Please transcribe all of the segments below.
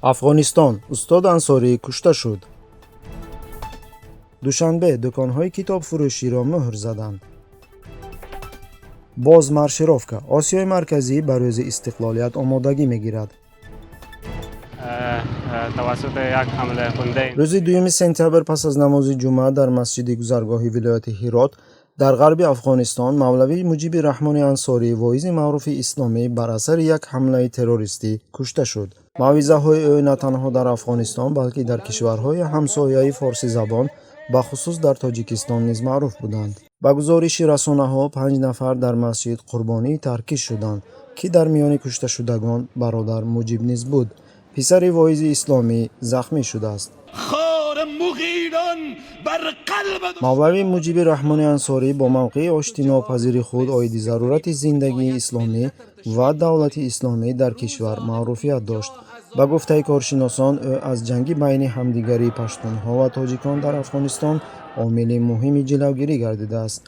افغانستان استاد انصاری کشته شد. دوشنبه دکان‌های کتاب فروشی را مهر زدند. باز مارشировка. آسیای مرکزی بر روز استقلالیت آمادگی می‌گیرد. توسط یک حمله خونده روز 2 سپتامبر پس از نماز جمعه در مسجد گذرگاهی ولایت هرات در غرب افغانستان مولوی مجیب رحمان انصاری واعظ معروف اسلامی بر اثر یک حمله تروریستی کشته شد. موعظه‌های او نه تنها در افغانستان بلکه در کشورهای همسایه فارسی زبان به خصوص در تاجیکستان نیز معروف بودند. با گزارش رسانه‌ها 5 نفر در مسجد قربانی ترکیب شدند که در میان کشته شدگان برادر مجیب نیز بود. پسر واعظ اسلامی زخمی شده است. مولوی مجیب رحمان انصاری با موقع آشتی ناپذیر خود عاید ضرورت زندگی اسلامی و دولت اسلامی در کشور معروفیت داشت. با گفته کارشناسان او از جنگ بین همدیگری پشتونها و تاجیکان در افغانستان عامل مهمی جلوگیری گردیده است.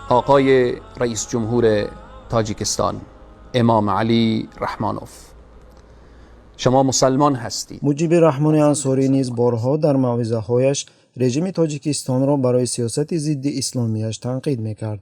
آقای رئیس جمهور تاجیکستان امام علی رحمانوف، شما مسلمان هستید. مجیب رحمان انصاری نیز بارها در موعظه‌هایش رژیم تاجیکستان را برای سیاست ضد اسلامیش تنقید می‌کرد.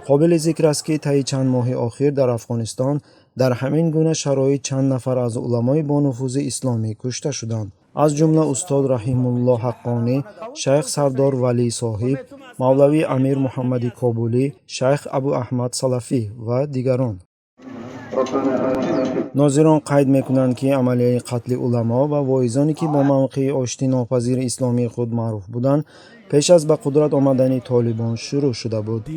قابل ذکر است که طی چند ماه اخیر در افغانستان در همین گونه شرایط چند نفر از علمای با نفوذ اسلامی کشته شدند. از جمله استاد رحیم الله حقانی، شیخ سردار ولی صاحب، مولوی امیر محمد کابلی، شیخ ابو احمد سلفی و دیگران. ناظران قید میکنند که عملیه قتل علما و واعظانی که با موقع آشتی ناپذیر اسلامی خود معروف بودند پیش از به قدرت آمدن طالبان شروع شده بود.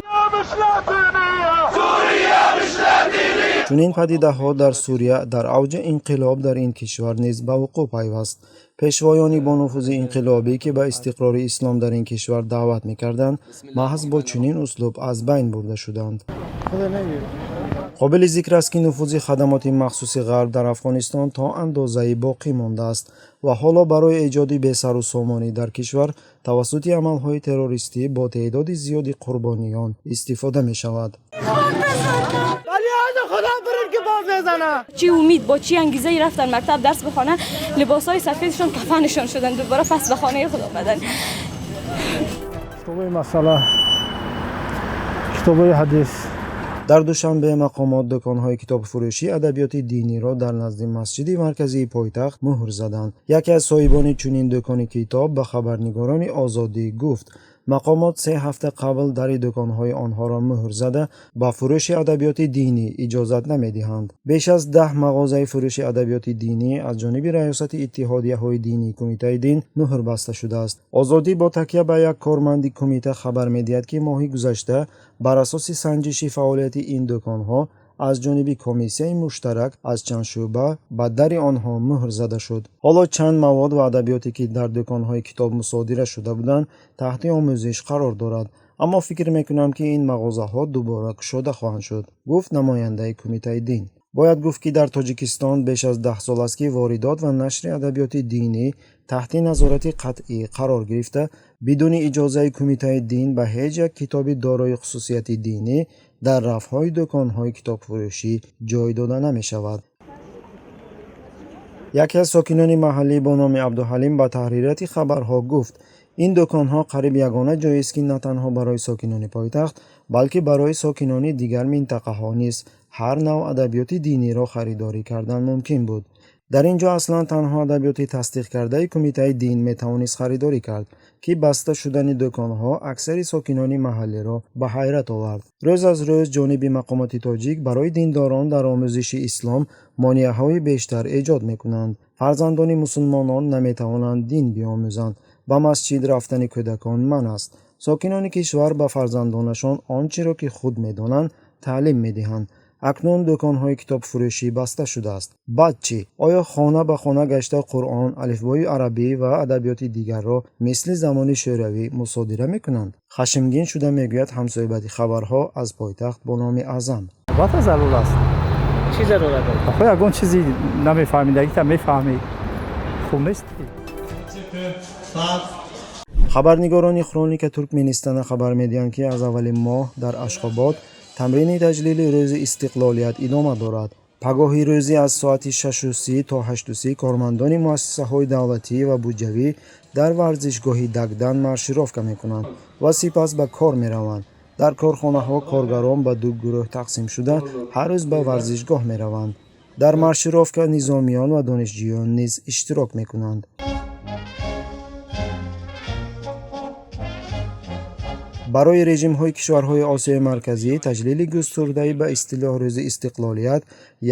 چنین پدیده‌ها در سوریه در اوج انقلاب در این کشور نیز به وقوع پیوست. پیشوایان با نفوذ انقلابی که به استقرار اسلام در این کشور دعوت می‌کردند محض با چنین اسلوب از بین برده شدند. قابل ذکر است که نفوذ خدمات مخصوص غرب در افغانستان تا اندازه‌ای باقی مانده است و حالا برای ایجاد بسر و سامانی در کشور توسط عمل‌های تروریستی با تعداد زیادی قربانیان استفاده می‌شود. چی امید با چی انگیزه رفتن مکتب درس بخونن، لباسای سفیدشون کفنشون شدن، دوباره پس به خانه خود آمدن. کتاب مسئله، کتاب حدیث. در دوشنبه مقامات دکان‌های کتاب فروشی ادبیات دینی را در نزد مسجد مرکزی پایتخت مهر زدند. یکی از صاحبان چنین دکان کتاب به خبرنگاران آزادی گفت مقامات 3 هفته قبل در دکان‌های آنها را مهر زده با فروش ادبیات دینی اجازت نمی‌دهند. بیش از 10 مغازه فروش ادبیات دینی از جانب ریاست اتحادیه‌های دینی کمیته دین مهر بسته شده است. آزادی با تکیه به یک کارمند کمیته خبر می‌دهد که ماه گذشته بر اساس سنجش فعالیت این دکان‌ها از جانب کمیسیون مشترک از چند شعبه به در آنها مهر زده شد. حالا چند مواد و ادبیاتی که در دکان‌های کتاب مصادره شده بودند تحت آموزش قرار دارد، اما فکر می‌کنم که این مغازه‌ها دوباره گشوده خواهند شد، گفت نماینده کمیته دین. باید گفت که در تاجیکستان بیش از 10 سال است که واردات و نشر ادبیات دینی تحت نظارت قطعی قرار گرفته بدون اجازه کمیته دین به هیچ یک کتاب دارای خصوصیت دینی در رف‌های دکان‌های کتاب فروشی جای داده نمی‌شود. یکی از ساکنان محلی با نام عبدالحلیم به تحریریت خبرها گفت این دکان‌ها قریب یگانه جایی است که نه تنها برای ساکنان پایتخت بلکه برای ساکنان دیگر منطقه‌ها نیز هر نوع ادبیات دینی را خریداری کردن ممکن بود. در اینجا اصلا تنها ادبیات تصدیق کرده کمیته دین میتوانست خریداری کرد که بسته شدن دکان‌ها اکثر ساکنان محلی را به حیرت آورد. روز از روز جانب مقامات تاجیک برای دینداران در آموزش اسلام مانع‌های بیشتر ایجاد می‌کنند. فرزندان مسلمانان نمی‌توانند دین بیاموزند. با مسجد رفتن کودکان منع است. ساکنان کشور به فرزندانشان آنچه را که خود می‌دانند تعلیم می‌دهند. اکنون دکان‌های کتاب فروشی بسته شده است. بعد چی؟ آیا خانه به خانه گشته قرآن، الفبای عربی و ادبیات دیگر را مثل زمان شوروی مصادره می‌کنند؟ خشمگین شده میگوید همصحبت خبرها از پایتخت با نام اعظم. وقت ضرور است. چی ضرورت داره؟ خب اگه چیزی نمی‌فهمیدی که می‌فهمی. خوب نیست. خبرنگاران کرونیک ترکمنستان خبر می‌دهند که از اول ماه در اشخاباد تمرین تجلیل روز استقلالیت ادامه دارد. пагоҳи рӯзӣ аз соати 6:30 то 8:30 кормандони муассисаҳои давлатӣ ва буҷавӣ дар варзишгоҳи Дагдан маршировка мекунанд ва сипас ба кор мераванд. дар корхонаҳо коргарон ба ду гурӯҳ тақсим шуда ҳар рӯз ба варзишгоҳ мераванд. дар маршировка низомиён ва донишҷӯён низ иштирок мекунанд. барои режимҳои кишварҳои Осиёи Марказӣ таҷлили густурдаи ба истилоҳ рӯзи истиқлолият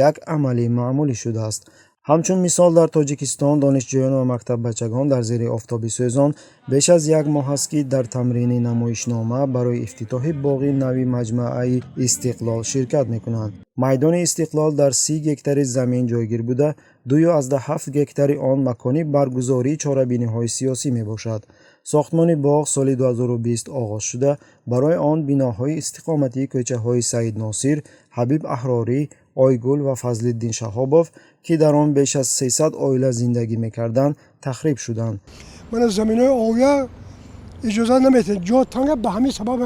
як амали маъмулӣ шудааст. ҳамчун мисол дар Тоҷикистон донишҷӯён ва мактаббачагон дар зери офтоби сӯзон беш аз як моҳ аст ки дар тамрини намоишнома барои ифтитоҳи боғи нави Маҷмаъаи Истиқлол ширкат мекунанд. майдони Истиқлол дар 30 гектари замин ҷойгир буда 2.7 гектари он макони баргузории чорабиниҳои сиёсӣ мебошад. сохтмони боғ соли 2020 оғоз шуда барои он биноҳои истиқоматии кӯчаҳои Саид Носир, Ҳабиб Аҳрорӣ, Ойгул ва Фазлиддин Шаҳобов ки дар он беш аз 300 оила зиндагӣ мекарданд таҳриб шуданд. мана заминои овия иҷоза наметиҳад ҷо танга ба ҳамин сабаб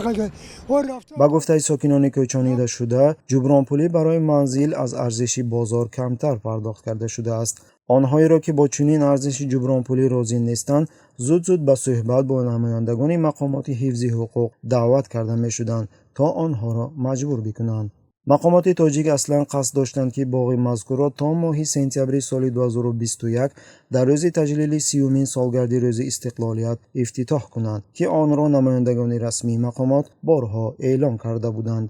ба гуфтаи сокинони кӯчонида шуда ҷубронпулӣ барои манзил аз арзиши бозор камтар пардохт карда шудааст. онҳоеро ки бо чунин арзиши ҷубронпулӣ розӣ нестанд зуд ба суҳбат бо намояндагони мақомоти ҳифзи ҳуқуқ даъват карда мешуданд то онҳоро маҷбур бикунанд. мақомоти тоҷик аслан қасд доштанд ки боғи мазкурро то моҳи сентябри соли 2021 дар рӯзи таҷлили 30-умин солгарди рӯзи истиқлолият ифтитоҳ кунанд ки онро намояндагони расмии мақомот борҳо эълон карда буданд.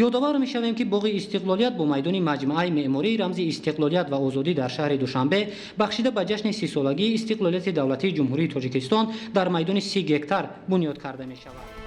ёдовар мешавем ки боғи истиқлолият бо майдони маҷмаъаи меъмории рамзи истиқлолият ва озодӣ дар шаҳри Душанбе бахшида ба ҷашни 30-солагии истиқлолияти давлатии ҷумҳурии Тоҷикистон дар майдони 30 гектар бунёд карда мешавад.